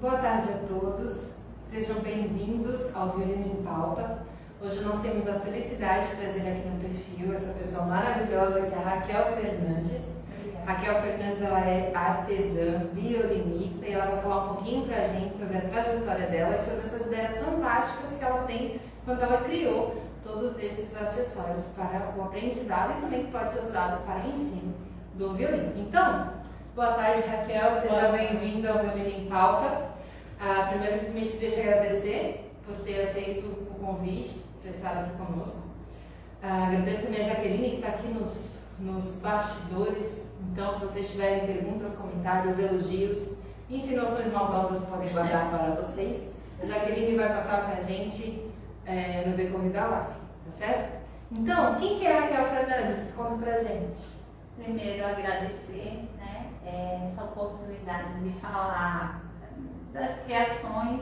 Boa tarde a todos, sejam bem-vindos ao Violino em Pauta. Hoje nós temos a felicidade de trazer aqui no perfil essa pessoa maravilhosa que é a Raquel Fernandes. Raquel Fernandes, ela é artesã, violinista e ela vai falar um pouquinho pra gente sobre a trajetória dela e sobre essas ideias fantásticas que ela tem quando ela criou todos esses acessórios para o aprendizado e também que pode ser usado para o ensino do violino. Então, boa tarde, Raquel, seja bem-vinda ao Violino em Pauta. Primeiramente, deixa eu agradecer por ter aceito o convite para estar aqui conosco. Agradeço também a Jaqueline, que está aqui nos bastidores. Então, se vocês tiverem perguntas, comentários, elogios, insinuações maldosas, podem guardar para vocês. A Jaqueline vai passar para a gente no decorrer da live, tá certo? Então, quem que é a Raquel Fernandes? Conta pra gente. Primeiro, agradecer, né, essa oportunidade de falar das criações.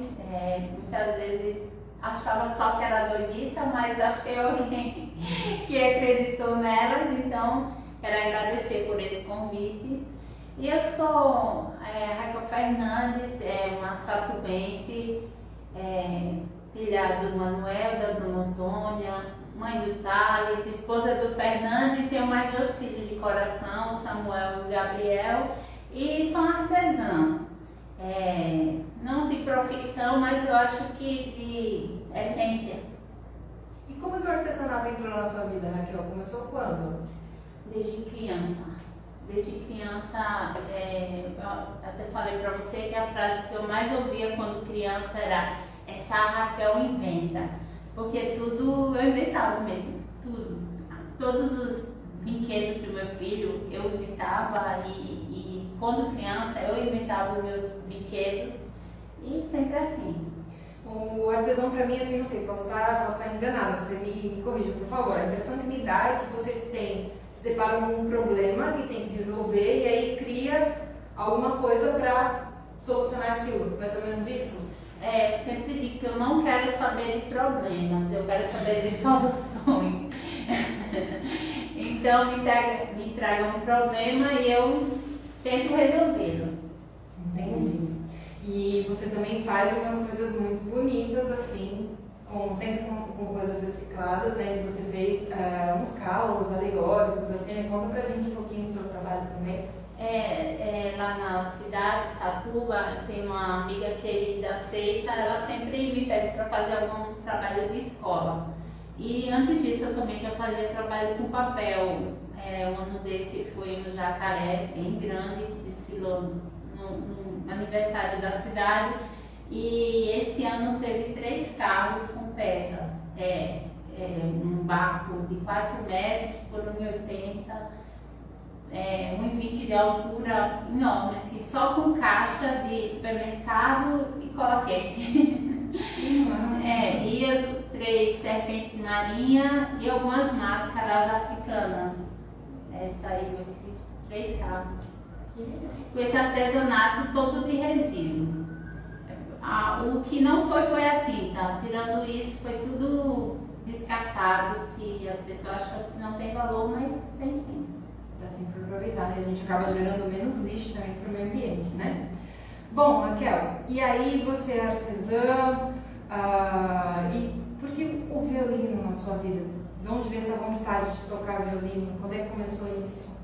Muitas vezes achava só que era doidice, mas achei alguém que acreditou nelas, então quero agradecer por esse convite. E eu sou Raquel Fernandes, uma satubense, filha do Manuel, da Dona Antônia, mãe do Thales, esposa do Fernando, e tenho mais 2 filhos de coração, o Samuel e o Gabriel, e sou artesã. Não de profissão, mas eu acho que de essência. E como é que o artesanato entrou na sua vida, Raquel? Começou quando? Desde criança. Desde criança, eu até falei para você que a frase que eu mais ouvia quando criança era: essa Raquel inventa. Porque tudo eu inventava mesmo, tudo. Todos os brinquedos do meu filho eu inventava e quando criança eu inventava os meus brinquedos e sempre assim. O artesão para mim, assim, não sei, posso estar enganada, você me corrija, por favor. A impressão que me dá é que vocês se deparam com um problema que tem que resolver e aí cria alguma coisa para solucionar aquilo, mais ou menos isso? Eu sempre digo que eu não quero saber de problemas, eu quero saber de soluções. Então me traga um problema e eu tento resolvê-lo. Entendi. E você também faz umas coisas muito bonitas, assim, sempre com coisas recicladas, né? E você fez uns caulos alegóricos, assim, conta pra gente um pouquinho do seu trabalho também. Lá na cidade, Satuba, tem uma amiga querida, Ceissa, ela sempre me pede para fazer algum trabalho de escola. E antes disso eu também já fazia trabalho com papel. Um ano desse foi no Jacaré, bem grande, que desfilou no aniversário da cidade. E esse ano teve 3 carros com peças. Um barco de 4 metros por 1,80 1,20 de altura, enorme, assim, só com caixa de supermercado e coloquete. E as 3 serpentes marinhas e algumas máscaras africanas. Saiu esses 3 carros. Com esse artesanato todo de resíduo. O que não foi a tinta. Tirando isso, foi tudo descartados, que as pessoas acham que não tem valor, mas tem sim. Dá sim para aproveitar, né? A gente acaba gerando menos lixo também para o meio ambiente, né? Bom, Raquel, e aí você é artesã, e por que o violino na sua vida? De onde veio essa vontade de tocar violino? Quando é que começou isso?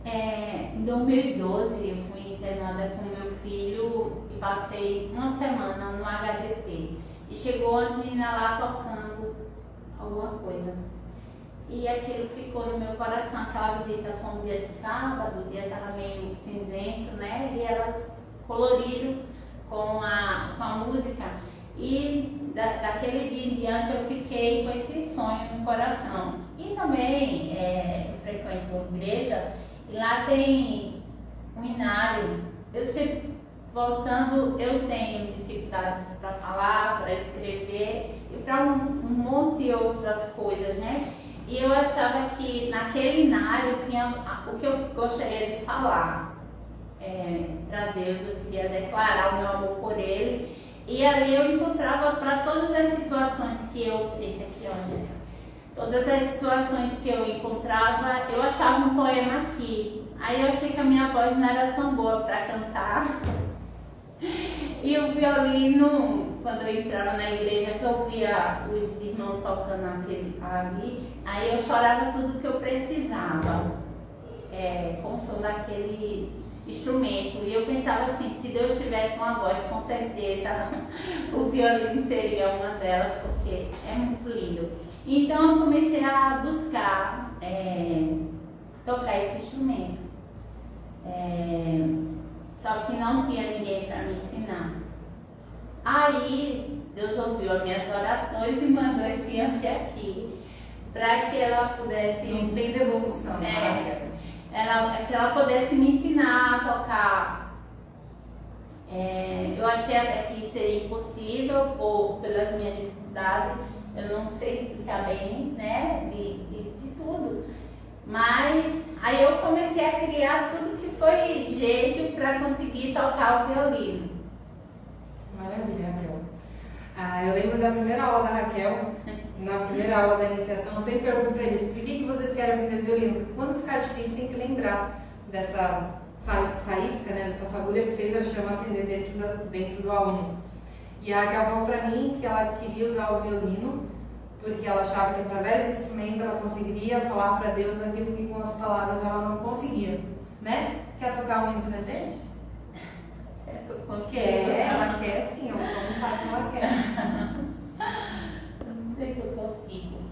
Em 2012 eu fui internada com meu filho e passei uma semana no HDT. E chegou as meninas lá tocando alguma coisa. E aquilo ficou no meu coração. Aquela visita foi um dia de sábado, o dia estava meio cinzento, né? E elas coloriram com a música. E daquele dia em diante eu fiquei com esse sonho no coração. E também eu frequento uma igreja e lá tem um inário. Eu sempre, voltando, eu tenho dificuldades para falar, para escrever e para um monte de outras coisas, né? E eu achava que naquele inário tinha o que eu gostaria de falar para Deus. Eu queria declarar o meu amor por Ele. E ali eu encontrava para todas as situações que esse aqui, ó, gente, todas as situações que eu encontrava, eu achava um poema aqui. Aí eu achei que a minha voz não era tão boa para cantar. E o violino, quando eu entrava na igreja, que eu via os irmãos tocando ali, aí eu chorava tudo que eu precisava, com o som daquele instrumento. E eu pensava assim, se Deus tivesse uma voz, com certeza o violino seria uma delas, porque é muito lindo. Então eu comecei a buscar tocar esse instrumento. Só que não tinha ninguém para me ensinar. Aí Deus ouviu as minhas orações e mandou esse anjo aqui para que ela pudesse. Não tem devolução, que ela pudesse me ensinar a tocar. Eu achei até que seria impossível pelas minhas dificuldades. Eu não sei explicar bem, né, de tudo. Mas aí eu comecei a criar tudo que foi jeito para conseguir tocar o violino. Maravilha, Raquel. Eu lembro da primeira aula da Raquel, na primeira aula da iniciação, eu sempre pergunto para eles, por que vocês querem aprender violino? Porque quando ficar difícil tem que lembrar dessa faísca, né, dessa fagulha que fez a chama acender dentro do aluno. E a Raquel falou para mim que ela queria usar o violino porque ela achava que através do instrumento ela conseguiria falar para Deus aquilo que com as palavras ela não conseguia, né? Quer tocar um hino pra gente? Será que eu consigo? Quer, ela quer sim, ela só não sabe que ela quer. Não sei se eu consigo.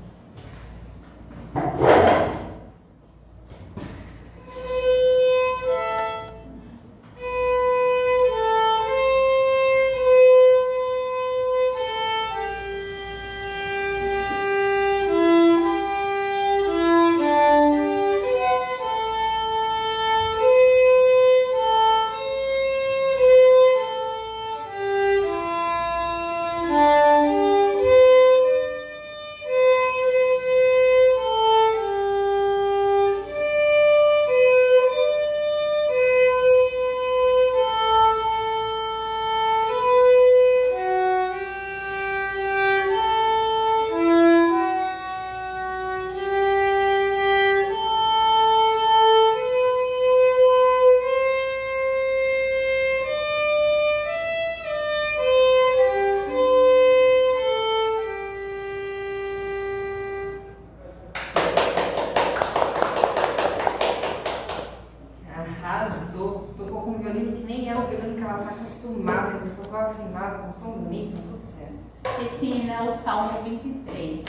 acostumada, ele tocou afinado, com som bonito, tudo certo. Esse hino é o Salmo 23.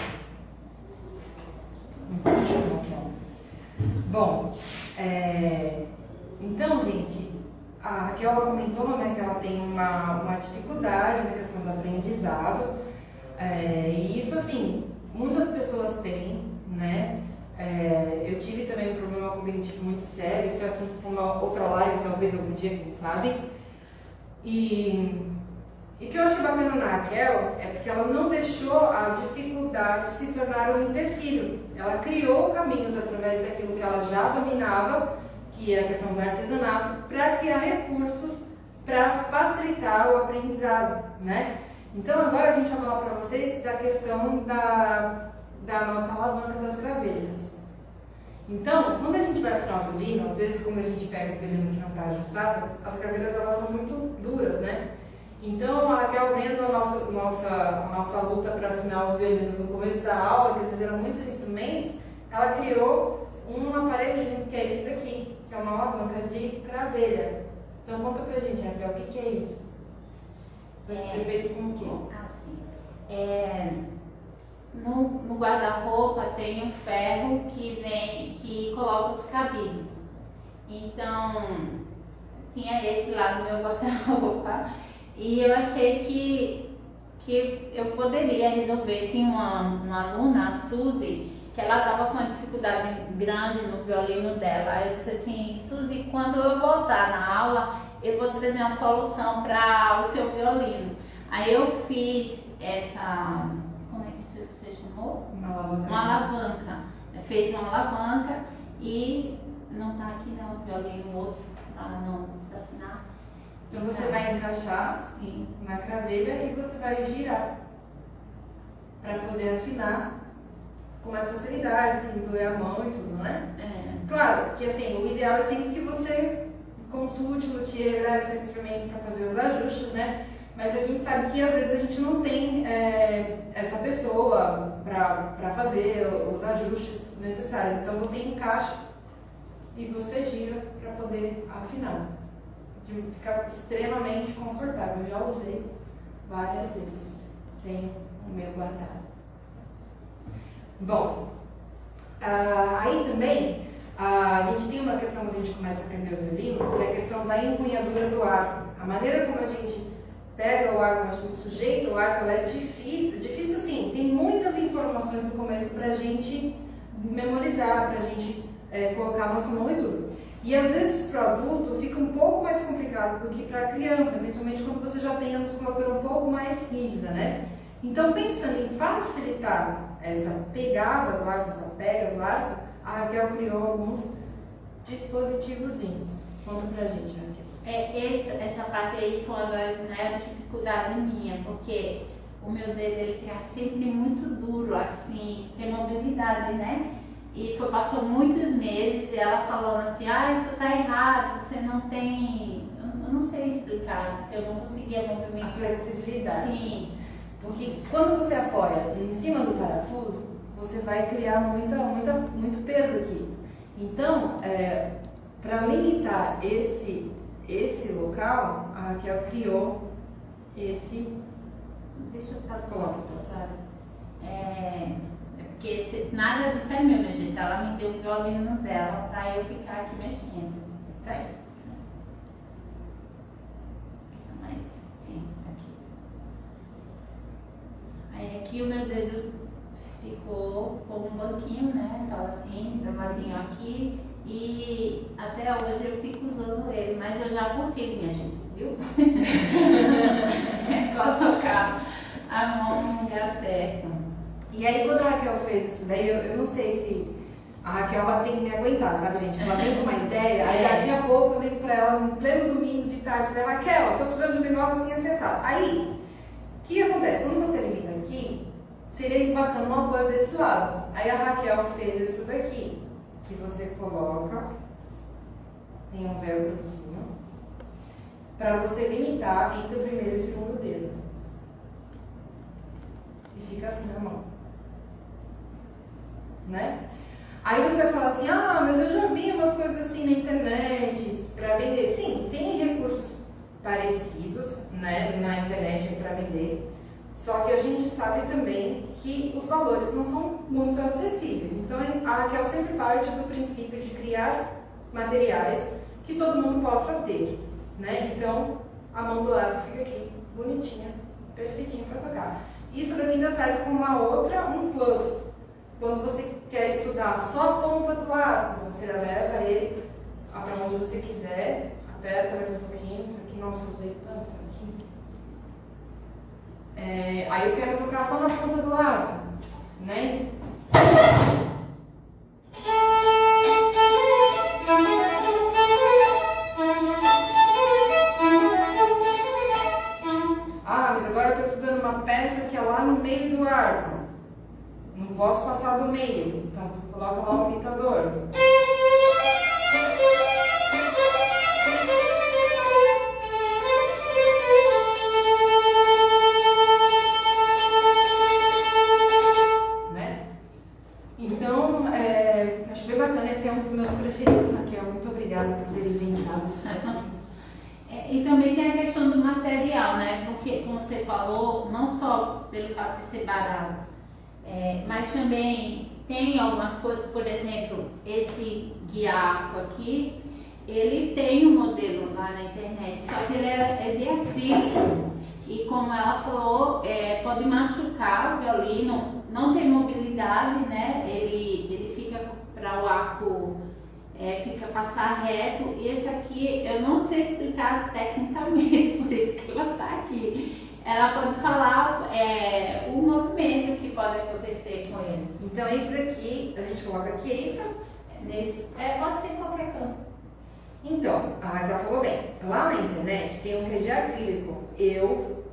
Bom, então, gente, a Raquel ela comentou, né, que ela tem uma dificuldade na questão do aprendizado, e isso, assim, muitas pessoas têm, né? Eu tive também um problema cognitivo muito sério, isso é assunto para uma outra live, talvez algum dia, quem sabe. E o que eu achei bacana na Raquel é porque ela não deixou a dificuldade se tornar um empecilho. Ela criou caminhos através daquilo que ela já dominava, que é a questão do artesanato, para criar recursos para facilitar o aprendizado, né? Então agora a gente vai falar para vocês da questão da nossa alavanca das gravelhas. Então, quando a gente vai afinar o violino, às vezes quando a gente pega o violino que não está ajustado, as gravelhas elas são muito duras, né? Então a Raquel, vendo a nossa luta para afinar os violinos no começo da aula, que às vezes eram muitos instrumentos, ela criou um aparelhinho, que é esse daqui, que é uma alavanca de gravelha. Então conta pra gente, Raquel, o que é isso? Você fez com o quê? Assim, no guarda-roupa tem um ferro que coloca os cabides. Então, tinha esse lá no meu guarda-roupa e eu achei que eu poderia resolver. Tinha uma aluna, a Suzy, que ela estava com uma dificuldade grande no violino dela. Eu disse assim, Suzy, quando eu voltar na aula, eu vou trazer uma solução para o seu violino. Aí eu fiz essa... Uma alavanca. Fez uma alavanca e não está aqui não, o violino outro, para não desafinar. Então você vai encaixar na gravelha e você vai girar para poder afinar com mais facilidade, sem doer a mão e tudo, né? Claro que assim, o ideal é sempre que você consulte o luthier, grave seu instrumento para fazer os ajustes, né? Mas a gente sabe que às vezes a gente não tem essa pessoa para fazer os ajustes necessários. Então você encaixa e você gira para poder afinar. De ficar extremamente confortável. Eu já usei várias vezes. Tenho o meu guardado. Bom, aí também a gente tem uma questão quando a gente começa a aprender o violino, que é a questão da empunhadura do arco. A maneira como a gente pega o arco, a gente sujeita o arco, ela é difícil. Difícil assim, tem muitas informações no começo para a gente memorizar, para a gente colocar a nossa mão e tudo. E às vezes o produto fica um pouco mais complicado do que para a criança, principalmente quando você já tem a musculatura um pouco mais rígida, né? Então, pensando em facilitar essa pegada do arco, essa pega do arco, a Raquel criou alguns dispositivozinhos. Conta pra gente, Raquel. Essa parte aí foi uma dificuldade minha, porque o meu dedo ele fica sempre muito duro, assim, sem mobilidade, né? E passou muitos meses e ela falando assim, isso tá errado, você não tem... Eu não sei explicar, porque eu não conseguia movimentar. A flexibilidade. Sim. Porque quando você apoia em cima do parafuso, você vai criar muito peso aqui. Então, para limitar esse local, a Raquel criou esse... Deixa eu colocar porque nada disso é meu, minha gente. Ela me deu o violino dela para eu ficar aqui mexendo. Sério? Mas, sim, aqui. Aí aqui o meu dedo ficou com um banquinho, né? Fala assim, dramadinho aqui. E até hoje eu fico usando ele, mas eu já consigo, minha gente, viu? Colocar a mão no lugar certo. E aí quando a Raquel fez isso daí, eu não sei se a Raquel ela tem que me aguentar, sabe, gente? Ela vem com uma ideia, aí daqui a pouco eu ligo pra ela no pleno domingo de tarde, falei, Raquel, eu tô precisando de um negócio assim acessado. Aí, o que acontece? Quando você limita aqui, seria bacana um apoio desse lado. Aí a Raquel fez isso daqui, que você coloca, tem um velcrozinho, pra você limitar entre o primeiro e o segundo dedo. E fica assim na mão. Né? Aí você vai falar assim, mas eu já vi umas coisas assim na internet para vender. Sim, tem recursos parecidos, né, na internet para vender, só que a gente sabe também que os valores não são muito acessíveis. Então a Raquel sempre parte do princípio de criar materiais que todo mundo possa ter, né? Então a mão do arco fica aqui, bonitinha, perfeitinha para tocar. Isso daqui ainda serve como um plus. Quando você quer estudar só a ponta do arco, você leva ele para onde você quiser, aperta mais um pouquinho, isso aqui, nossa, eu usei tanto isso aqui. Aí eu quero tocar só na ponta do arco, né? Mas agora eu estou estudando uma peça que é lá no meio do arco. Não posso passar do meio, então você coloca lá o imitador. Né? Então, acho bem bacana, esse é um dos meus preferidos, Raquel. Muito obrigada por ter inventado isso. E também tem a questão do material, né? Porque, como você falou, não só pelo fato de ser barato, mas também tem algumas coisas, por exemplo, esse guiarco aqui, ele tem um modelo lá na internet, só que ele é de acrílico e como ela falou, pode machucar o violino, não tem mobilidade, né? Ele fica para o arco, fica passar reto, e esse aqui eu não sei explicar tecnicamente, por isso que ela está aqui. Ela pode falar o movimento que pode acontecer com ele. Então esse daqui, a gente coloca aqui, é isso? Pode ser em qualquer canto. Então, a Raquel falou bem, lá na internet tem um que é de acrílico. Eu,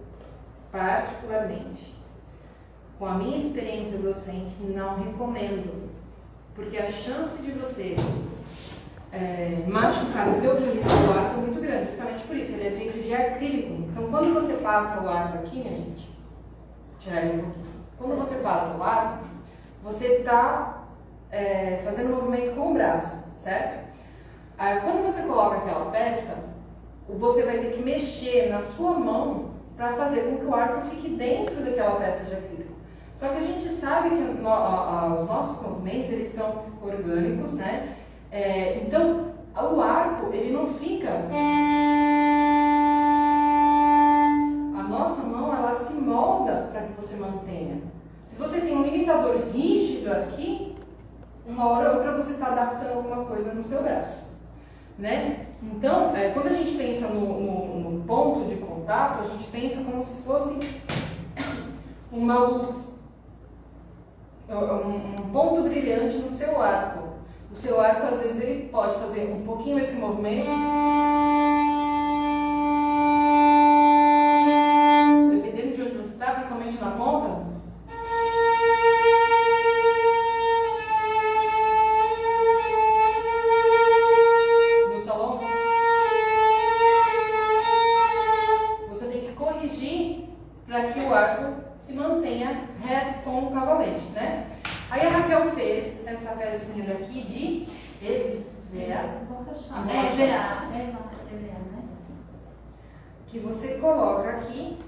particularmente, com a minha experiência docente, não recomendo. Porque a chance de você machucar o teu violino do arco é muito grande, justamente por isso, ele é feito de acrílico. Então quando você passa o arco aqui, minha gente, tirar ele um pouquinho. Quando você passa o arco, você está fazendo um movimento com o braço, certo? Aí, quando você coloca aquela peça, você vai ter que mexer na sua mão para fazer com que o arco fique dentro daquela peça de acrílico. Só que a gente sabe que os nossos movimentos, eles são orgânicos, né? Então, o arco, ele não fica... A nossa mão, ela se molda para que você mantenha. Se você tem um limitador rígido aqui, uma hora ou outra você está adaptando alguma coisa no seu braço, né? Então, quando a gente pensa no ponto de contato, a gente pensa como se fosse uma luz, um ponto brilhante no seu arco. O seu arco, às vezes, ele pode fazer um pouquinho esse movimento, dependendo de onde você está, principalmente na ponta. No talão. Você tem que corrigir para que o arco se mantenha reto com o cavalete, né? Aí a Raquel fez essa pecinha daqui de EVA, né? Que você coloca aqui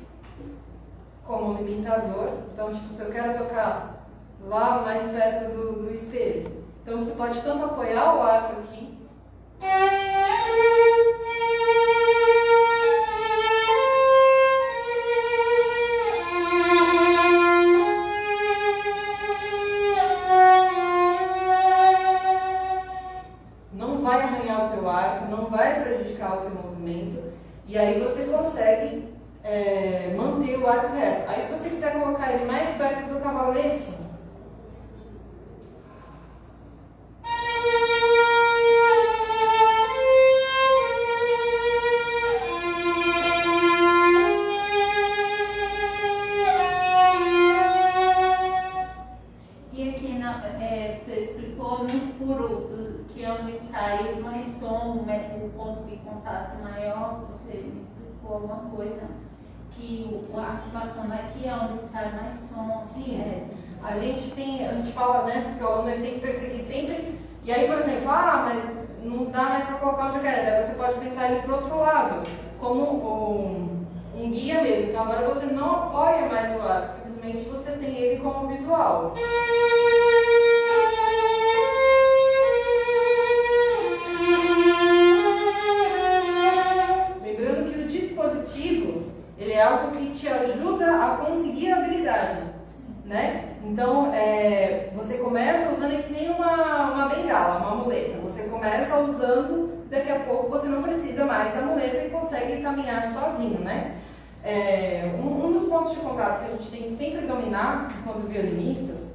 como limitador. Então, tipo, se eu quero tocar lá mais perto do espelho, então você pode tanto apoiar o arco aqui, não vai prejudicar o teu movimento, e aí você consegue manter o arco reto. Aí, se você quiser colocar ele mais perto do cavalete, e aqui você explicou no furo que é onde sai mais som, o ponto de contato maior, você me explicou alguma coisa, que o arco passando aqui é onde sai mais som. Sim, a gente fala, né, porque o aluno ele tem que perseguir sempre, e aí, por exemplo, mas não dá mais para colocar onde eu quero, daí você pode pensar ele para o outro lado, como um guia mesmo. Então agora você não apoia mais o arco, simplesmente você tem ele como visual. Ele é algo que te ajuda a conseguir a habilidade, né? Então, você começa usando ele que nem uma bengala, uma muleta. Você começa usando, daqui a pouco você não precisa mais da muleta e consegue caminhar sozinho, né? Um dos pontos de contato que a gente tem que sempre dominar, enquanto violinistas,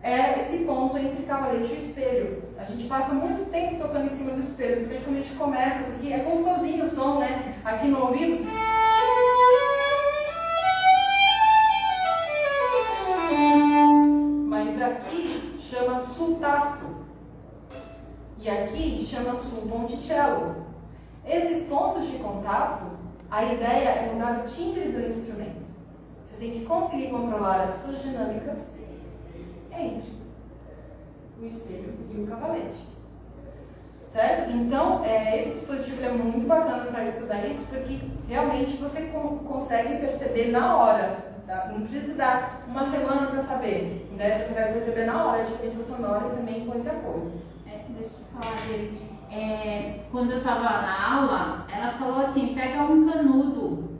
é esse ponto entre cavalete e espelho. A gente passa muito tempo tocando em cima do espelho, principalmente quando a gente começa, porque é gostosinho o som, né? Aqui no ouvido. Mas aqui chama sul tasto e aqui chama sul ponticello. Esses pontos de contato, a ideia é mudar o timbre do instrumento. Você tem que conseguir controlar as suas dinâmicas entre o espelho e o cavalete, certo? Então, esse dispositivo é muito bacana para estudar isso, porque realmente você consegue perceber na hora. Não precisa dar uma semana para saber. Daí você consegue perceber na hora a diferença sonora e também com esse apoio. Deixa eu falar dele. Quando eu estava na aula, ela falou assim, pega um canudo.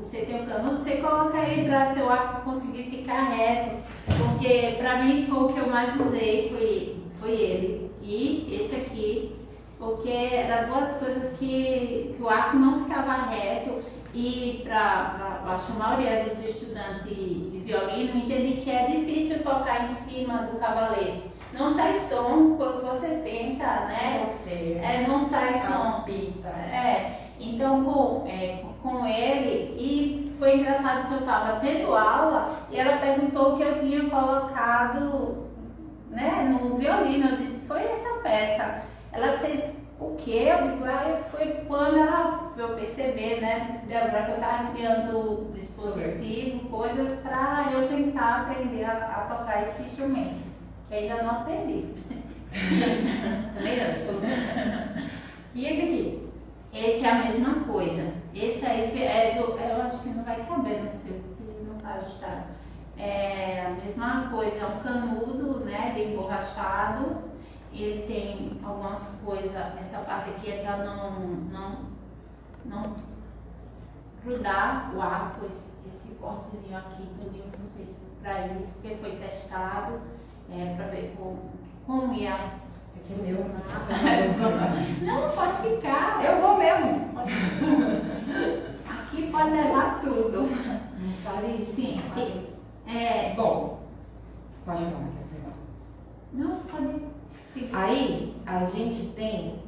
Você tem um canudo, você coloca aí para seu arco conseguir ficar reto. Porque para mim foi o que eu mais usei, foi ele. E esse aqui, porque eram duas coisas que o arco não ficava reto. E para a maioria dos estudantes de violino, entende que é difícil tocar em cima do cavalete. Não sai som quando você tenta, né? Não sai som. Então com ele, e foi engraçado que eu estava tendo aula e ela perguntou o que eu tinha colocado, né, no violino. Eu disse, foi essa peça. Ela fez o quê? Eu digo, foi quando ela veio perceber, né, Débora, que eu estava criando dispositivo, coisas para eu tentar aprender a tocar esse instrumento. Eu ainda não aprendi. Também não, estou no processo. E esse aqui? Esse é a mesma coisa. Esse aí eu acho que não vai caber no seu, porque não está ajustado. É a mesma coisa, é um canudo, né, de emborrachado. Ele tem algumas coisas, essa parte aqui é para não grudar o arco, esse cortezinho aqui, tudinho foi feito para isso, porque foi testado para ver como ia. Esse aqui é meu. Não, pode ficar. Eu vou mesmo. Aqui pode levar tudo. Não fale isso. Sim. Bom, pode falar que é legal. Não, pode. Sim. Aí a gente tem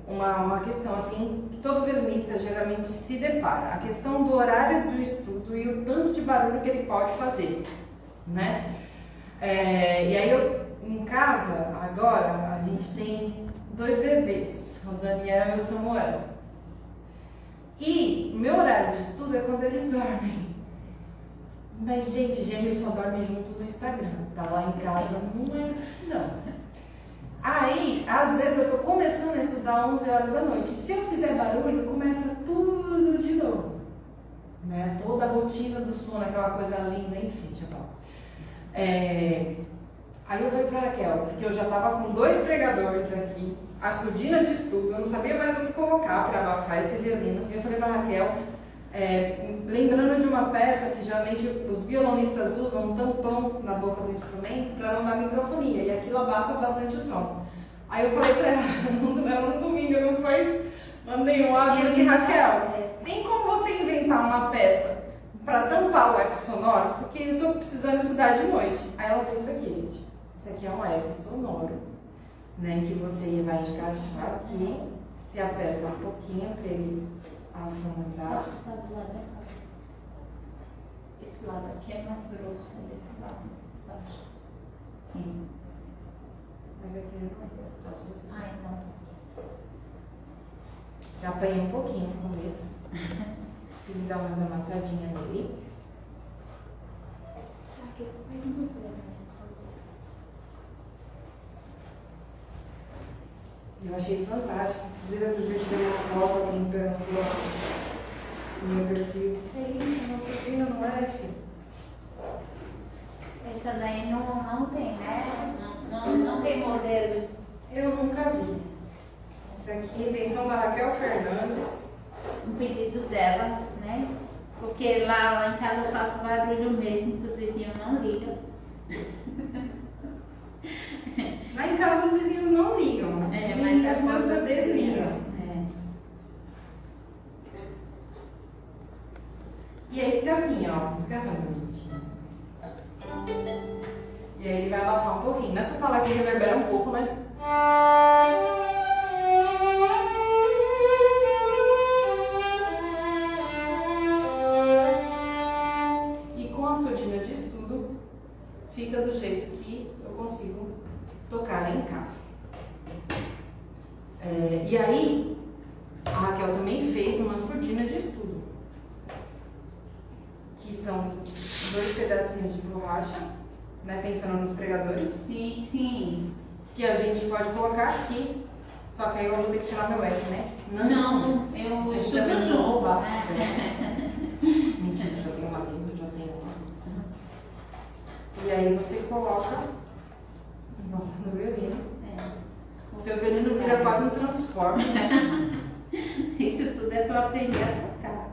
uma questão assim que todo violinista geralmente se depara, a questão do horário do estudo e o tanto de barulho que ele pode fazer, né? E aí em casa agora a gente tem 2 bebês, o Daniel e o Samuel. E o meu horário de estudo é quando eles dormem. Mas, gente, gêmeos só dormem junto no Instagram. Tá lá em casa, não é assim, não. Aí, às vezes, eu tô começando a estudar 11 horas da noite. Se eu fizer barulho, começa tudo de novo. Né? Toda a rotina do sono, aquela coisa linda, enfim, tchau. Aí eu falei pra Raquel, porque eu já tava com 2 pregadores aqui, a surdina de estudo, eu não sabia mais o que colocar para abafar esse violino. E eu falei pra Raquel, lembrando de uma peça que geralmente os violonistas usam um tampão na boca do instrumento para não dar microfonia, e aquilo abafa bastante o som. Aí eu falei pra ela, no domingo, não foi? Mandei um áudio assim, Raquel, tem como você inventar uma peça para tampar o F sonoro? Porque eu tô precisando estudar de noite. Aí ela fez isso aqui, gente. Isso aqui é um F sonoro, né, que você vai encaixar aqui, se aperta um pouquinho para ele afundar. Acho que tá do lado errado. Esse lado aqui é mais grosso que desse lado. Acho. Sim. Mas aqui não é, só se você sabe. Então. Já apanhei um pouquinho no começo. Tem que dar umas amassadinhas nele. Eu achei fantástico. Inclusive, outro dia eu tirei uma foto, alguém perguntou no meu perfil. Que é isso? Nossa filha no F? Essa daí não tem, né? Não tem modelos. Eu nunca vi. Essa aqui é invenção da Raquel Fernandes. Um pedido dela, né? Porque lá em casa eu faço barulho mesmo, que os vizinhos não ligam. Lá em casa os vizinhos não ligam. Mas os meus bebês ligam. E aí fica assim, ó. Fica tão bonitinho. E aí ele vai abafar um pouquinho. Nessa sala aqui reverbera um pouco, né? E com a surdina de estudo, fica do jeito que eu consigo tocar em casa. E aí, a Raquel também fez uma surdina de estudo, que são 2 pedacinhos de borracha, né, pensando nos pregadores. Sim, sim. Que a gente pode colocar aqui, só que aí eu vou ter que tirar meu F, né? Não, eu Você estudo chama de junto. roubar. Mentira, já tenho uma amiga, já tenho uma. E aí você coloca em volta do violino. O seu violino vira quase um transformer. Isso tudo é para aprender a tocar.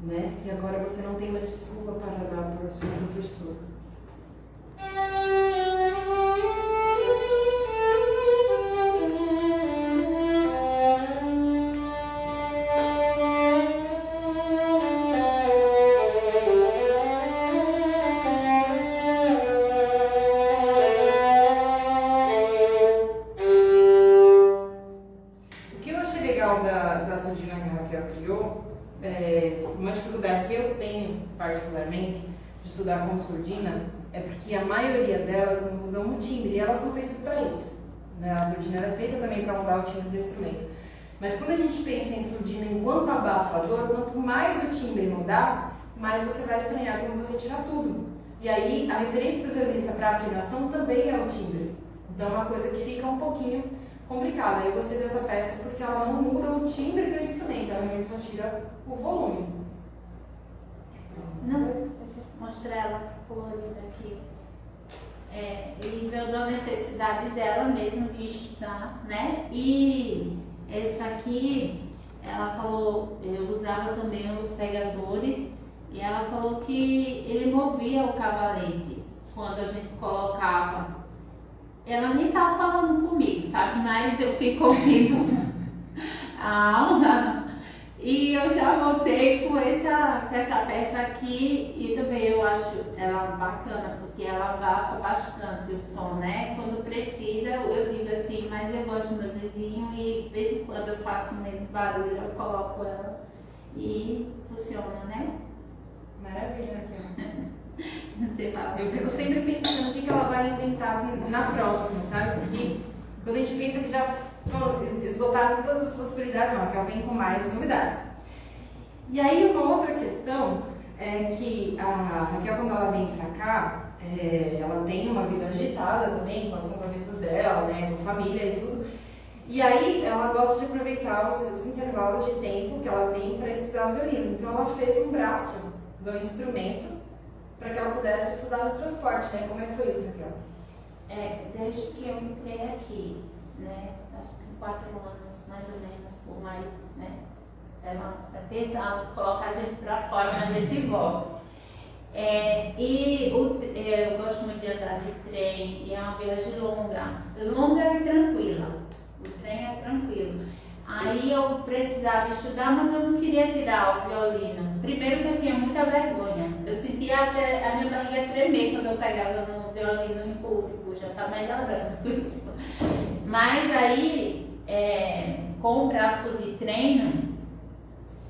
Né? E agora você não tem mais desculpa para dar para o seu professor. O que eu achei legal da surdina que a Raquel criou, uma dificuldade que eu tenho particularmente de estudar com surdina, é porque a maioria delas mudam o timbre e elas são feitas para isso. Né? A surdina era feita também para mudar o timbre do instrumento. Mas quando a gente pensa em surdina enquanto abafador, quanto mais o timbre mudar, mais você vai estranhar quando você tirar tudo. E aí a referência do violinista para afinação também é o timbre. Então é uma coisa que fica um pouquinho complicada. Eu gostei dessa peça porque ela não muda o timbre do instrumento, ela realmente só tira o volume. Não, vou mostrar ela colorida aqui. Ele veio da necessidade dela mesmo de estudar, né? E essa aqui, ela falou, eu usava também os pegadores, e ela falou que ele movia o cavalete quando a gente colocava. Ela nem estava falando comigo, sabe? Mas eu fico ouvindo a aula e eu já voltei com essa peça aqui, e também eu acho ela bacana porque ela abafa bastante o som, né? Quando precisa eu digo assim, mas eu gosto do meu vizinho e de vez em quando eu faço meio barulho, eu coloco ela e funciona, né? Maravilha, Raquel. Não sei falar. Eu fico sempre pensando o que ela vai inventar na próxima, sabe? Porque quando a gente pensa que já esgotaram todas as possibilidades, não, que ela vem com mais novidades. E aí uma outra questão é que a Raquel, quando ela vem pra cá, ela tem uma vida agitada também, com os compromissos dela, né, com família e tudo. E aí ela gosta de aproveitar os seus intervalos de tempo que ela tem para estudar violino. Então ela fez um braço do instrumento para que ela pudesse estudar no transporte, né? Como é que foi isso, Raquel? Desde que eu entrei aqui, né? Acho que 4 anos, mais ou menos, ou mais, né? Ela tá tentando colocar a gente para fora, mas a gente volta. Eu gosto muito de andar de trem, e é uma viagem longa e tranquila. O trem é tranquilo. Aí eu precisava estudar, mas eu não queria tirar o violino. Primeiro que eu tinha muita vergonha. Eu sentia até a minha barriga tremer quando eu pegava no violino em público. Já está melhorando isso. Mas aí, com o braço de treino,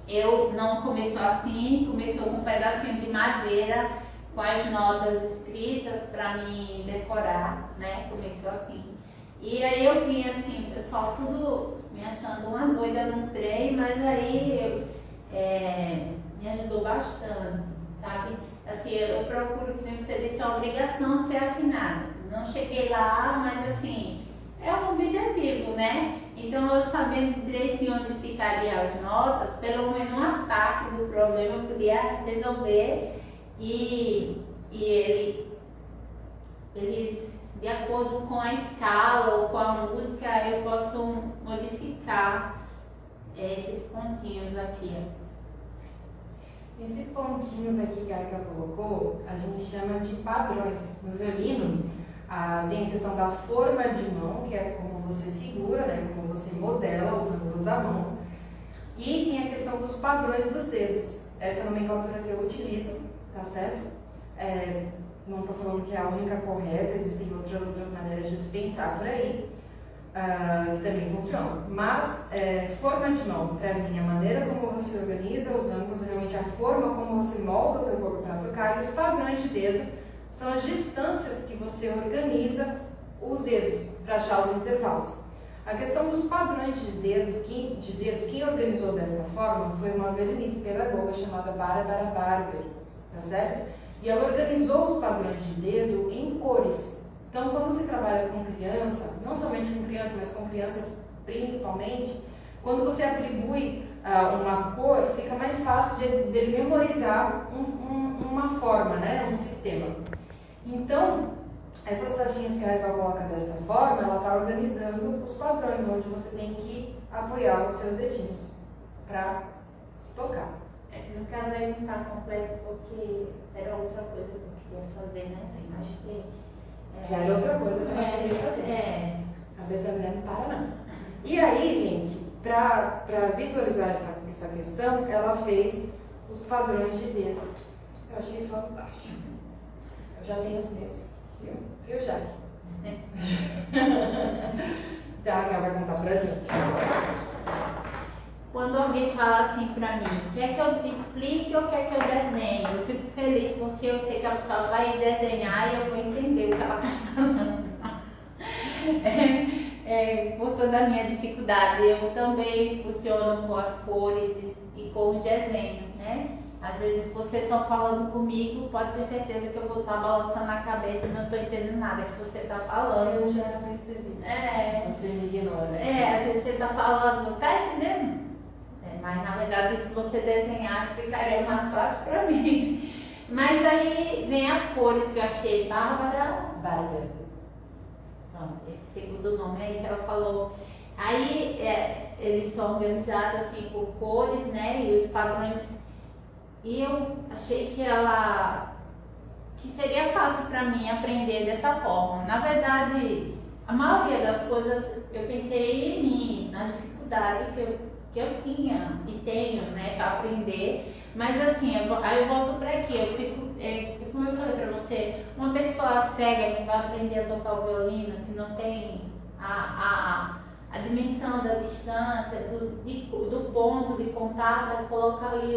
eu não começou assim, começou com um pedacinho de madeira, com as notas escritas para me decorar, né? Começou assim. E aí eu vim assim, o pessoal tudo me achando uma doida no trem, mas aí me ajudou bastante, sabe? Assim, eu procuro, como você disse, a obrigação ser afinada. Não cheguei lá, mas assim, é um objetivo, né? Então eu sabendo direitinho onde ficariam as notas, pelo menos uma parte do problema eu podia resolver e eles, de acordo com a escala ou com a música, eu posso modificar esses pontinhos aqui. Esses pontinhos aqui que a Erika colocou, a gente chama de padrões. No violino, tem a questão da forma de mão, que é como você segura, né, como você modela os ângulos da mão. E tem a questão dos padrões dos dedos. Essa é a nomenclatura que eu utilizo, tá certo? Não estou falando que é a única correta, existem outras maneiras de se pensar por aí, que também funcionam. Mas, forma de mão, para mim, a maneira como você organiza os ângulos, realmente a forma como você molda o teu corpo para tocar, e os padrões de dedo são as distâncias que você organiza os dedos para achar os intervalos. A questão dos padrões de dedos, quem organizou dessa forma foi uma violinista pedagoga chamada Bárbara Barber, tá certo? E ela organizou os padrões de dedo em cores. Então, quando se trabalha com criança, não somente com criança, mas com criança principalmente, quando você atribui uma cor, fica mais fácil de ele memorizar uma forma, né? Um sistema. Então, essas taxinhas que a Raquel coloca dessa forma, ela está organizando os padrões, onde você tem que apoiar os seus dedinhos para tocar. No caso aí não está completo porque era outra coisa que eu queria fazer, né? Acho que já era outra coisa que eu queria fazer. A cabeça da mulher não para não. E aí, gente, para visualizar essa questão, ela fez os padrões de dedo. Eu achei fantástico. Eu já tenho os meus. Viu, Jaque? Então, a Raquel vai contar pra gente. quando alguém fala assim pra mim, quer que eu te explique ou quer que eu desenhe? Eu fico feliz porque eu sei que a pessoa vai desenhar e eu vou entender o que ela tá falando. Por toda a minha dificuldade, eu também funciono com as cores e com os desenhos, né? Às vezes você só falando comigo, pode ter certeza que eu vou estar balançando a cabeça e não estou entendendo nada que você está falando. Eu já percebi. Você me ignora. Às vezes você está falando, tá entendendo? Mas na verdade, se você desenhasse, ficaria mais fácil para mim. Mas aí vem as cores que eu achei. Bárbara. Pronto, esse segundo nome aí que ela falou. Aí eles são organizados assim por cores, né? E os padrões. E eu achei que seria fácil para mim aprender dessa forma. Na verdade, a maioria das coisas eu pensei em mim, na dificuldade que eu tinha e tenho, né, para aprender. Mas assim, aí eu volto para aqui, eu fico, como eu falei para você, uma pessoa cega que vai aprender a tocar o violino, que não tem a dimensão da distância, do ponto de contato, colocar ali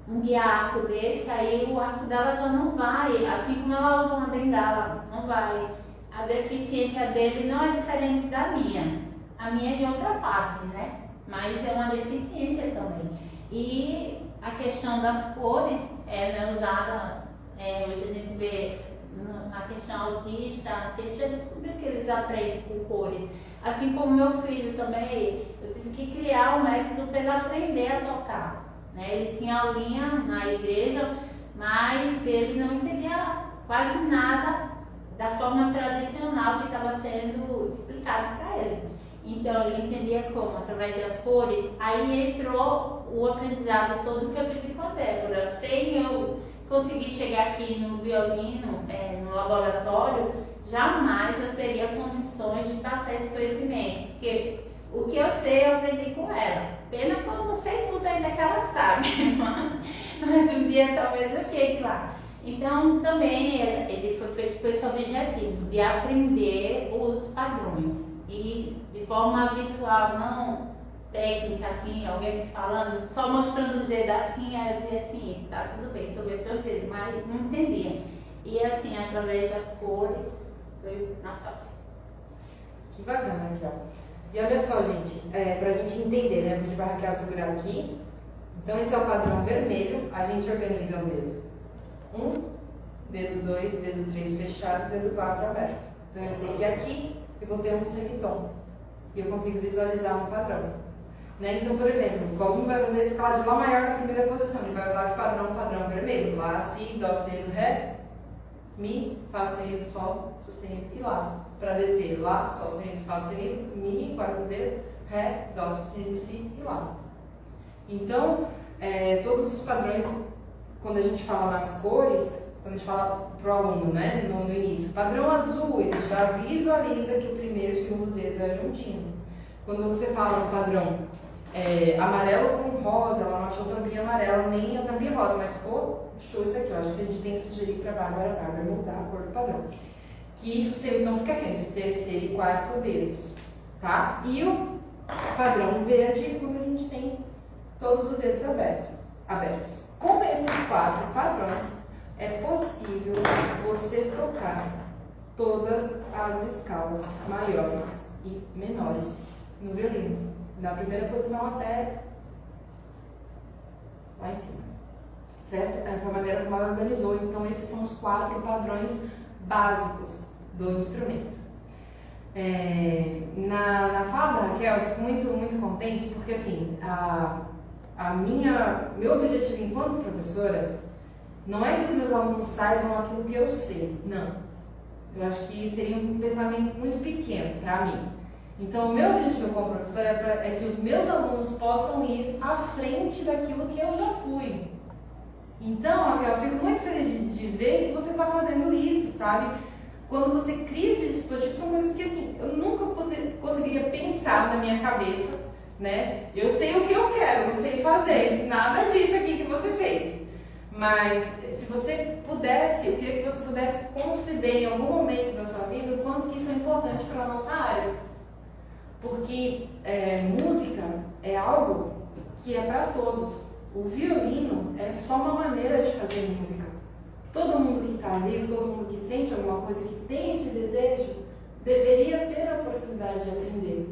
um guiarco desse, aí o arco dela já não vai, assim como ela usa uma bengala, não vai. A deficiência dele não é diferente da minha. A minha é de outra parte, né? Mas é uma deficiência também. E a questão das cores é usada, hoje a gente vê na questão autista, que a gente já descobriu que eles aprendem com cores. Assim como meu filho também, eu tive que criar um método para ele aprender a tocar. Ele tinha aulinha na igreja, mas ele não entendia quase nada da forma tradicional que estava sendo explicado para ele. Então ele entendia como? Através das cores. Aí entrou o aprendizado todo que eu tive com a Débora. Sem eu conseguir chegar aqui no violino, no laboratório, jamais eu teria condições de passar esse conhecimento. Porque o que eu sei eu aprendi com ela. Pena que eu não sei tudo ainda que ela sabe, mas um dia talvez eu chegue lá. Então também ele foi feito com esse objetivo de aprender os padrões e de forma visual, não técnica assim, alguém me falando, só mostrando os dedos assim, aí eu dizia assim, tá tudo bem, tô vendo seus dedos, mas não entendia. E assim, através das cores, foi mais fácil. Que bacana, Raquel. E olha só, gente, pra gente entender, né? Vou pedir pra Raquel segurar aqui. Então esse é o padrão vermelho, a gente organiza o dedo 1, dedo 2, dedo 3 fechado, dedo 4 aberto. Então eu sei que aqui eu vou ter um semitom e eu consigo visualizar um padrão. Né? Então, por exemplo, o aluno vai fazer a escala de Lá maior na primeira posição, ele vai usar que padrão vermelho. Lá, Si, Dó sustenido, Ré, Mi, Fá sustenido, Sol sustenido e Lá. Para descer, Lá, Sol sustenido, Fá sustenido, Mi, quarto dedo, Ré, Dó sustenido, Si e Lá. Então, todos os padrões, quando a gente fala nas cores, quando a gente fala para o aluno, né, no início, padrão azul, ele já visualiza que o primeiro e o segundo dedo é juntinho. Quando você fala no padrão amarelo com rosa, ela não achou tampinha amarela nem a tampinha rosa, mas ficou show isso aqui. Eu acho que a gente tem que sugerir para a Bárbara mudar a cor do padrão. Que o semitom fica aqui entre terceiro e quarto deles, tá? E o padrão verde quando a gente tem todos os dedos abertos. Com esses 4 padrões, é possível você tocar todas as escalas maiores e menores no violino, da primeira posição até lá em cima, certo? Foi a maneira como ela organizou. Então esses são os 4 padrões básicos do instrumento. Na fala da Raquel, eu fico muito contente porque assim, meu objetivo enquanto professora não é que os meus alunos saibam aquilo que eu sei, não. Eu acho que seria um pensamento muito pequeno para mim. Então, o meu objetivo como professora é que os meus alunos possam ir à frente daquilo que eu já fui. Então, Raquel, eu fico muito feliz de ver que você está fazendo isso, sabe? Quando você cria esses dispositivos, são coisas que assim, eu nunca conseguiria pensar na minha cabeça, né? Eu sei o que eu quero, não sei fazer nada disso aqui que você fez. Mas, se você pudesse, eu queria que você pudesse conceber em algum momento da sua vida o quanto que isso é importante para a nossa área. Porque música é que é para todos. O violino é só uma maneira de fazer música. Todo mundo que está ali, todo mundo que sente alguma coisa, que tem esse desejo, deveria ter a oportunidade de aprender.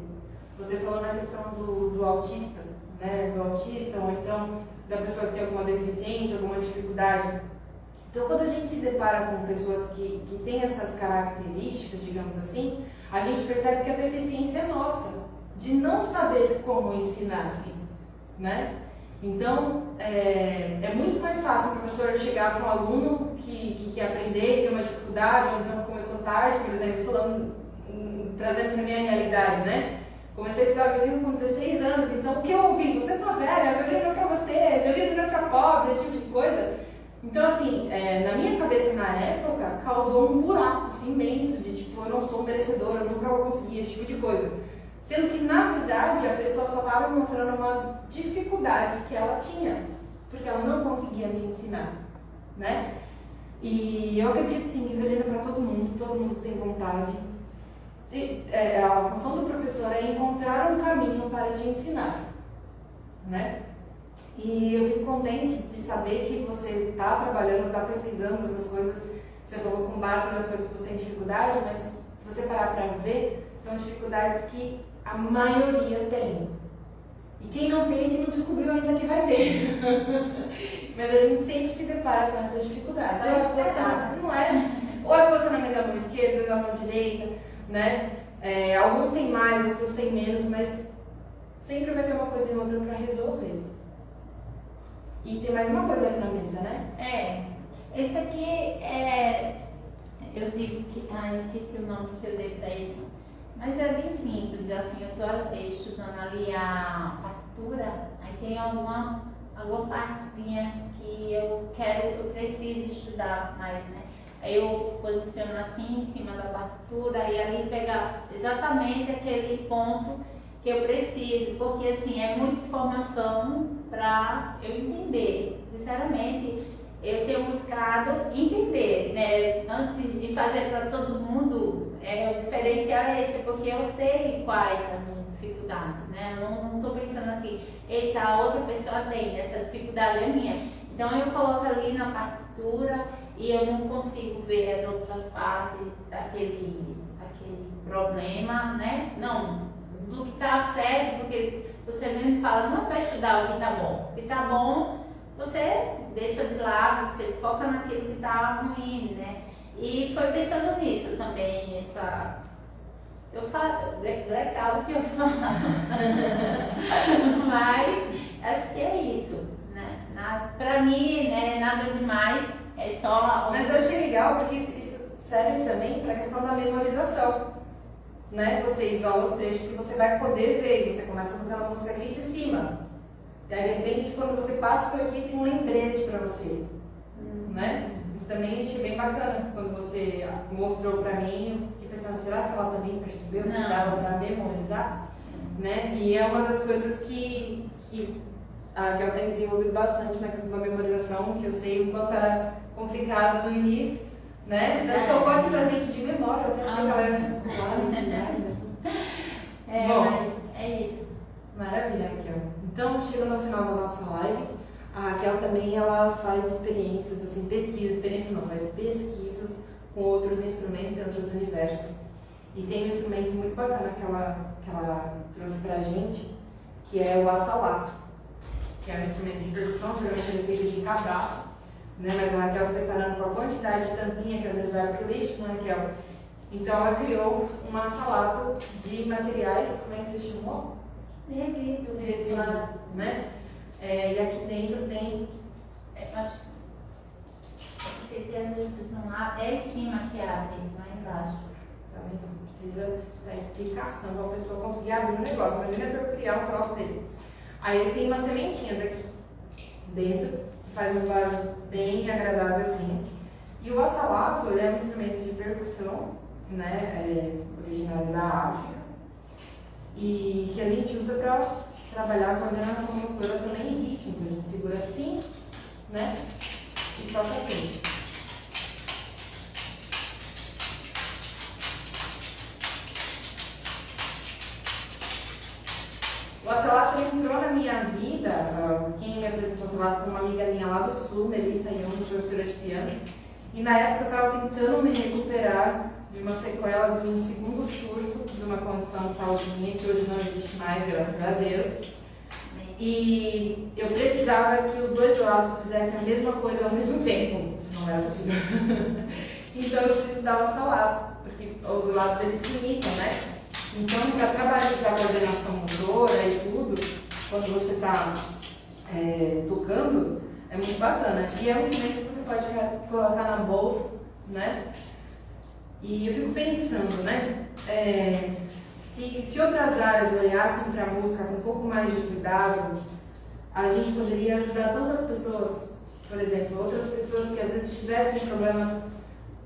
Você falou na questão do autista, né? Do autista, ou então da pessoa que tem alguma deficiência, alguma dificuldade. Então, quando a gente se depara com pessoas que têm essas características, digamos assim, a gente percebe que a deficiência é nossa, de não saber como ensinar, né? Então, é muito mais fácil o professor chegar para um aluno que quer aprender, que tem uma dificuldade, ou então começou tarde, por exemplo, trazendo para a minha realidade, né? Comecei a estudar violino com 16 anos, então o que eu ouvi? Você tá velha, violino não é para você, violino não é para pobre, esse tipo de coisa. Então, assim, na minha cabeça, na época, causou um buraco assim, imenso, de tipo, eu não sou merecedora, eu nunca vou conseguir esse tipo de coisa. Sendo que, na verdade, a pessoa só estava me mostrando uma dificuldade que ela tinha, porque ela não conseguia me ensinar, né? E eu acredito, sim, que violino é para todo mundo tem vontade. A função do professor é encontrar um caminho para te ensinar, né? E eu fico contente de saber que você está trabalhando, está pesquisando essas coisas. Você falou com base nas coisas que você tem dificuldade, mas se você parar para ver, são dificuldades que a maioria tem. E quem não tem é que não descobriu ainda que vai ter. Mas a gente sempre se depara com essas dificuldades. Ou é posicionamento da mão esquerda, da mão direita, né? Alguns têm mais, outros têm menos, mas sempre vai ter uma coisa e outra para resolver. E tem mais uma coisa ali na mesa, né? Esse aqui eu digo que esqueci o nome que eu dei para isso, mas é bem simples, assim, eu estou estudando ali a partitura, aí tem alguma partezinha que eu preciso estudar mais, né? Aí eu posiciono assim em cima da partitura e ali pegar exatamente aquele ponto que eu preciso, porque assim, é muita informação para eu entender. Sinceramente, eu tenho buscado entender, né? Antes de fazer para todo mundo, o diferencial é esse, porque eu sei quais a minha dificuldade, né? Eu não estou pensando assim, eita, a outra pessoa tem, essa dificuldade é minha. Então eu coloco ali na partitura e eu não consigo ver as outras partes daquele problema, né? Não. Do que está certo, porque você mesmo fala, não é para estudar o que está bom. O que está bom, você deixa de lado, você foca naquilo que está ruim, né? E foi pensando nisso também, eu falo, legal que eu falo, mas acho que é isso, né? Para mim, né, nada demais, é só... Mas eu achei legal, porque isso serve também para a questão da memorização. Né? Você isola os trechos que você vai poder ver, e você começa a tocar uma música aqui de cima. E aí, de repente, quando você passa por aqui, tem um lembrete para você. Né? Isso também achei bem bacana. Quando você mostrou para mim, eu fiquei pensando, será que ela também percebeu que dava para memorizar? Né? E é uma das coisas que eu tenho desenvolvido bastante na questão da memorização, que eu sei o quanto era complicado no início. Né? Tocou aqui pra gente de memória, eu até achei que ela ia... Bom, mas é isso. Maravilha, Raquel. Então, chegando ao final da nossa live, a Raquel também ela faz experiências, assim, faz pesquisas com outros instrumentos e outros universos. E tem um instrumento muito bacana que ela trouxe pra gente, que é o assalato, que é um instrumento de percussão, geralmente ele é feito de cabaço. Né, mas a Raquel se preparando com a quantidade de tampinha que às vezes vai para o lixo, né, Raquel? Então ela criou um assalato de materiais, como é que você chamou? Resíduos, né? E aqui dentro tem... acho que às vezes vão lá, em cima que abre, lá embaixo. Então precisa da explicação para a pessoa conseguir abrir o negócio. Imagina para eu criar um troço dele. Aí ele tem umas sementinhas aqui dentro, faz um barulho bem agradávelzinho. E o assalato, ele é um instrumento de percussão, né, originário da África, e que a gente usa para trabalhar a coordenação motora também em ritmo. Então a gente segura assim, né, e toca assim. O assalato entrou na minha minha vida, quem me apresentou esse lado foi uma amiga minha lá do Sul, Melissa Young, professora de piano. E na época eu estava tentando me recuperar de uma sequela de um segundo surto de uma condição de saúde minha, que hoje não existe mais, graças a Deus. E eu precisava que os dois lados fizessem a mesma coisa ao mesmo tempo. Isso não era possível. Então eu fui estudar o salato, porque os lados eles se imitam, né? Então, para trabalhar com a coordenação motora e tudo, quando você está tocando, é muito bacana. E é um instrumento que você pode colocar na bolsa, né? E eu fico pensando, né? Se outras áreas olhassem para a música com um pouco mais de cuidado, a gente poderia ajudar tantas pessoas, por exemplo, outras pessoas que às vezes tivessem problemas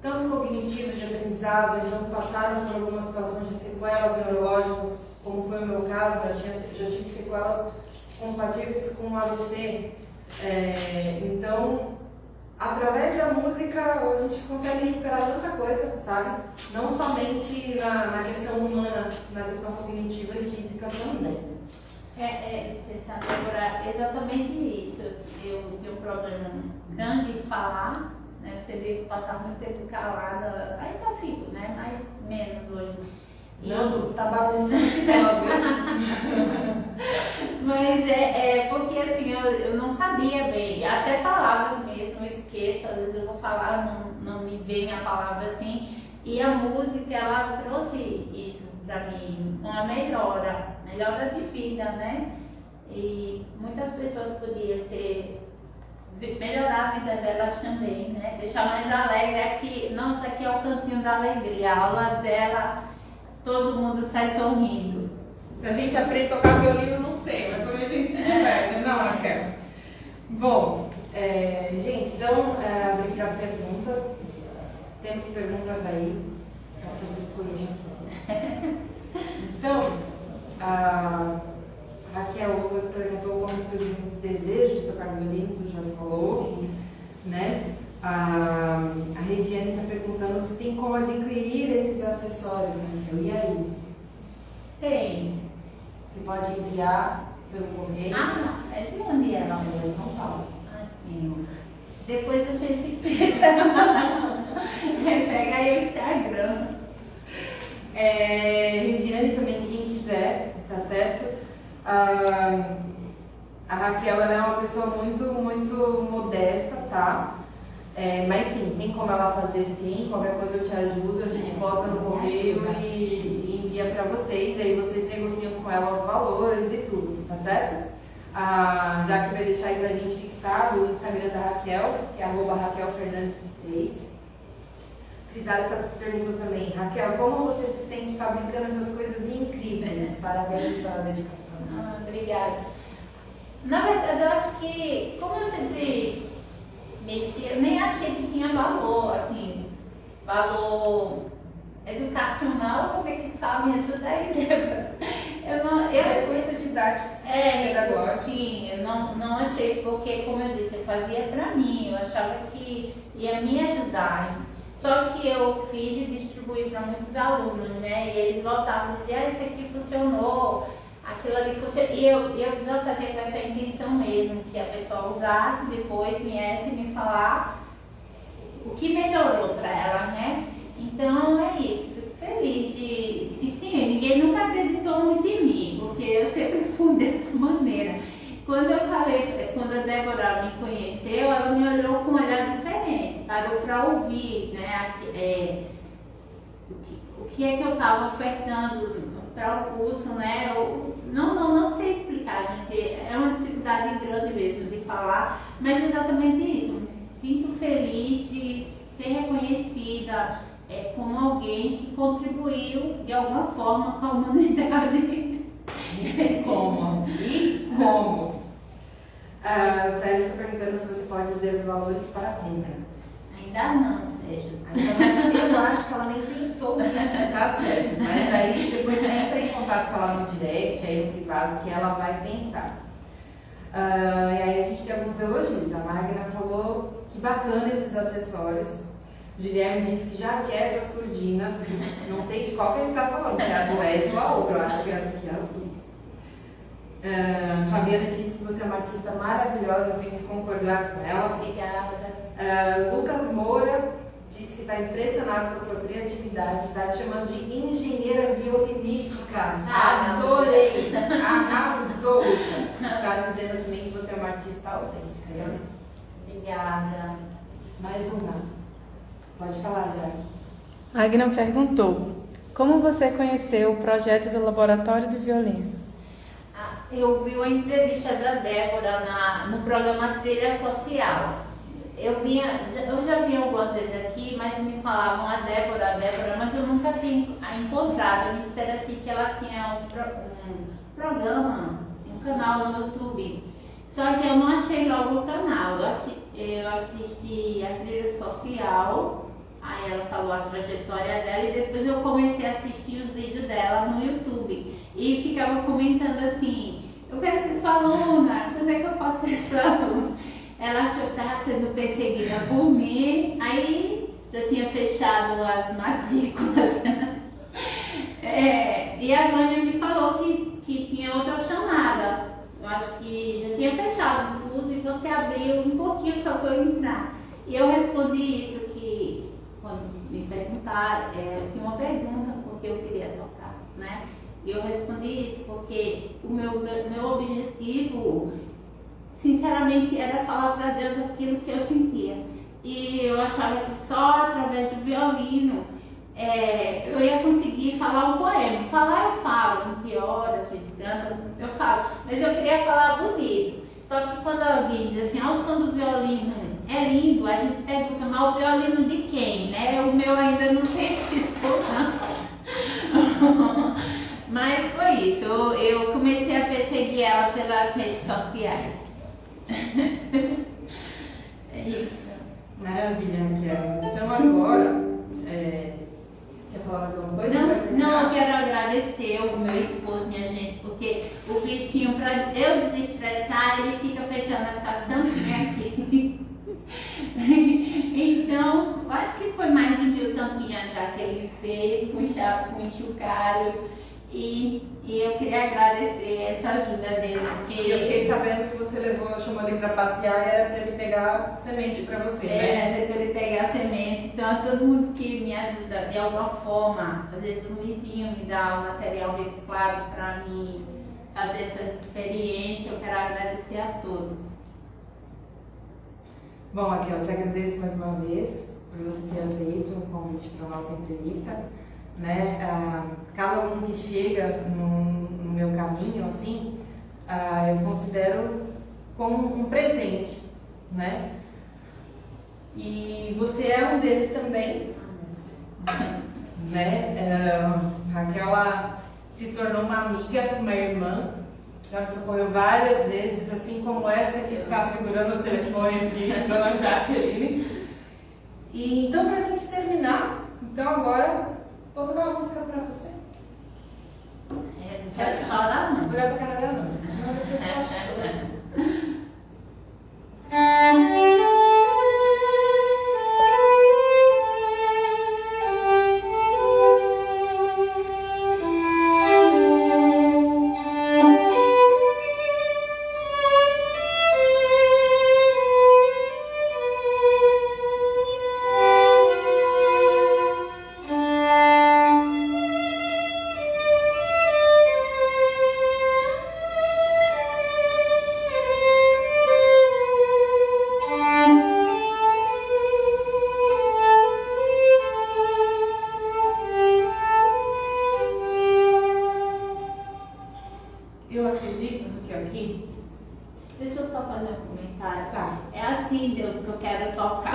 tanto cognitivos de aprendizado, então passaram por algumas situações de sequelas neurológicas, como foi o meu caso, já tive sequelas compatíveis com o AVC. Então, através da música, a gente consegue recuperar tanta coisa, sabe? Não somente na questão humana, na questão cognitiva e física também. Você sabe agora exatamente isso. Eu tenho um problema grande em falar, né? Você vê que passar muito tempo calada, ainda fico, né? Mas menos hoje. Não, tá bagunçando o episódio. Mas porque assim, eu não sabia bem, até palavras mesmo, eu esqueço, às vezes eu vou falar, não me vem a palavra assim, e a música, ela trouxe isso pra mim, uma melhora de vida, né? E muitas pessoas podiam melhorar a vida delas também, né? Deixar mais alegre aqui, nossa, aqui é o cantinho da alegria, a aula dela, todo mundo sai sorrindo. Se a gente aprende a tocar violino, não sei, mas quando a gente se diverte, não, Raquel? Bom, gente, então, abrir para perguntas. Temos perguntas aí, essas surgem. Então, a Raquel Lucas perguntou como surgiu o desejo de tocar violino, tu já falou, né? A Regiane está perguntando se tem como adquirir esses acessórios, Raquel. E aí? Tem. Você pode enviar pelo correio? É de onde é? Não, é de São Paulo. Assim, depois a gente pensa. Pega aí o Instagram. Regiane também, quem quiser, tá certo? A Raquel, ela é uma pessoa muito, muito modesta, tá? Mas sim, tem como ela fazer sim, qualquer coisa eu te ajudo, a gente coloca no correio e envia para vocês, aí vocês negociam com ela os valores e tudo, tá certo? Já que vai deixar aí pra gente fixado o Instagram da Raquel, que é @RaquelFernandes3. Crisara está perguntando também, Raquel, como você se sente fabricando essas coisas incríveis? Parabéns pela dedicação. Obrigada. Na verdade, eu acho que, como eu sempre mexia, eu nem achei que tinha valor, assim, valor educacional, como é que fala? Me ajuda aí, Débora. Faz curso didático, pedagógico. Sim, eu não achei, porque, como eu disse, eu fazia pra mim, eu achava que ia me ajudar. Só que eu fiz e distribuí para muitos alunos, né? E eles voltavam e diziam, isso aqui funcionou, aquilo ali funcionou. E eu já fazia com essa intenção mesmo, que a pessoa usasse, depois viesse me falar o que melhorou para ela, né? Então é isso, fico feliz e sim, ninguém nunca acreditou muito em mim, porque eu sempre fui dessa maneira. Quando eu falei, quando a Débora me conheceu, ela me olhou com um olhar diferente, parou para ouvir, né, o que é que eu estava ofertando para o curso, né, não sei explicar, gente, é uma dificuldade grande mesmo de falar, mas é exatamente isso, me sinto feliz de ser reconhecida como alguém que contribuiu de alguma forma com a humanidade. E como? O Sérgio está perguntando se você pode dizer os valores para a compra. Ainda não, Sérgio. Eu acho que ela nem pensou nisso, tá, Sérgio? Mas aí depois você entra em contato com ela no direct, aí no privado, que ela vai pensar. E aí a gente tem alguns elogios. A Magna falou que bacana esses acessórios. O Guilherme disse que já quer essa surdina. Não sei de qual que ele está falando, se é a do Ed ou a outra. Eu acho que é as duas. Fabiana disse que você é uma artista maravilhosa, eu tenho que concordar com ela. Obrigada. Lucas Moura disse que está impressionado com a sua criatividade, está te chamando de engenheira violinística. Adorei! Arrasou, Lucas. Está dizendo também que você é uma artista autêntica. É isso? Obrigada. Mais uma. Pode falar, Jaque. Agna perguntou: como você conheceu o projeto do Laboratório do Violino? Eu vi uma entrevista da Débora no programa Trilha Social. Eu já vi algumas vezes aqui, mas me falavam a Débora, mas eu nunca tinha encontrado. Me disseram assim que ela tinha um programa, um canal no YouTube. Só que eu não achei logo o canal. Eu assisti a Trilha Social, aí ela falou a trajetória dela e depois eu comecei a assistir os vídeos dela no YouTube. E ficava comentando assim: eu quero ser sua aluna, quando é que eu posso ser sua aluna? Ela achou que estava sendo perseguida por mim, aí já tinha fechado as matrículas. E a Vânia me falou que tinha outra chamada. Eu acho que já tinha fechado tudo e você abriu um pouquinho só para eu entrar. E eu respondi isso, que quando me perguntaram, eu tinha uma pergunta porque eu queria tocar, né? E eu respondi isso porque o meu objetivo, sinceramente, era falar para Deus aquilo que eu sentia. E eu achava que só através do violino eu ia conseguir falar um poema. Falar eu falo, a gente ora, a gente canta, eu falo. Mas eu queria falar bonito. Só que quando alguém diz assim: o som do violino é lindo, a gente pergunta: mas o violino de quem, né? O meu ainda não tem esse som, não. Mas foi isso, eu comecei a perseguir ela pelas redes sociais. É isso. Maravilha, Raquel. Então agora, quer falar mais alguma coisa? Não, eu quero agradecer o meu esposo, minha gente, porque o bichinho, para eu desestressar, ele fica fechando essas tampinhas aqui. Então, acho que foi mais de 1000 tampinhas já que ele fez com chocalhos. E eu queria agradecer essa ajuda dele, porque eu fiquei sabendo que você chamou ele para passear e era para ele pegar semente para você, né? Para ele pegar semente. Então, a todo mundo que me ajuda de alguma forma, às vezes um vizinho me dá um material reciclado para mim fazer essas experiências, eu quero agradecer a todos. Bom, Raquel, eu te agradeço mais uma vez por você ter aceito o convite para a nossa entrevista. Né? Cada um que chega no meu caminho, assim, eu considero como um presente, né? E você é um deles também, né? Raquel se tornou uma amiga, uma irmã, já me socorreu várias vezes, assim como esta que está segurando o telefone aqui, Dona Jaqueline. E então, para a gente terminar, então agora vou tocar uma música pra você. Não quero chorar, não. Olhar pra cara dela, não. Senão vai ser só choro. Eu acredito que aqui. Deixa eu só fazer um comentário. Tá. É assim, Deus, que eu quero tocar.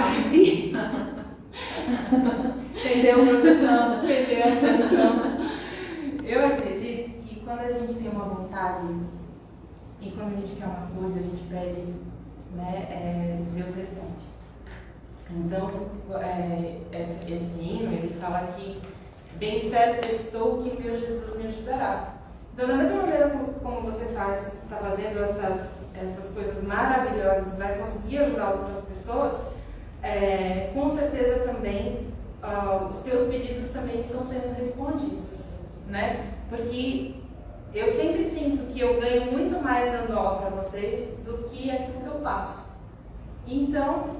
Entendeu, produção? Entendeu, produção? Eu acredito que quando a gente tem uma vontade e quando a gente quer uma coisa, a gente pede, né, Deus responde. Então, esse hino, ele fala que bem certo estou que meu Jesus me ajudará. Então, da mesma maneira como você está fazendo essas coisas maravilhosas, vai conseguir ajudar outras pessoas, com certeza também os teus pedidos também estão sendo respondidos, né? Porque eu sempre sinto que eu ganho muito mais dando aula para vocês do que aquilo que eu passo. Então,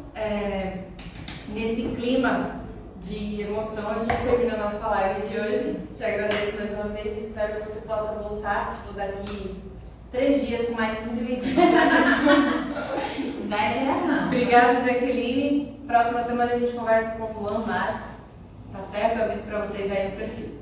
nesse clima de emoção, a gente termina a nossa live de hoje. Te agradeço mais uma vez e espero que você possa voltar, tipo, daqui 3 dias com mais 15 vídeos. Não. Obrigada, Jaqueline. Próxima semana a gente conversa com o Luan Marques, tá certo? Eu aviso pra vocês aí no perfil.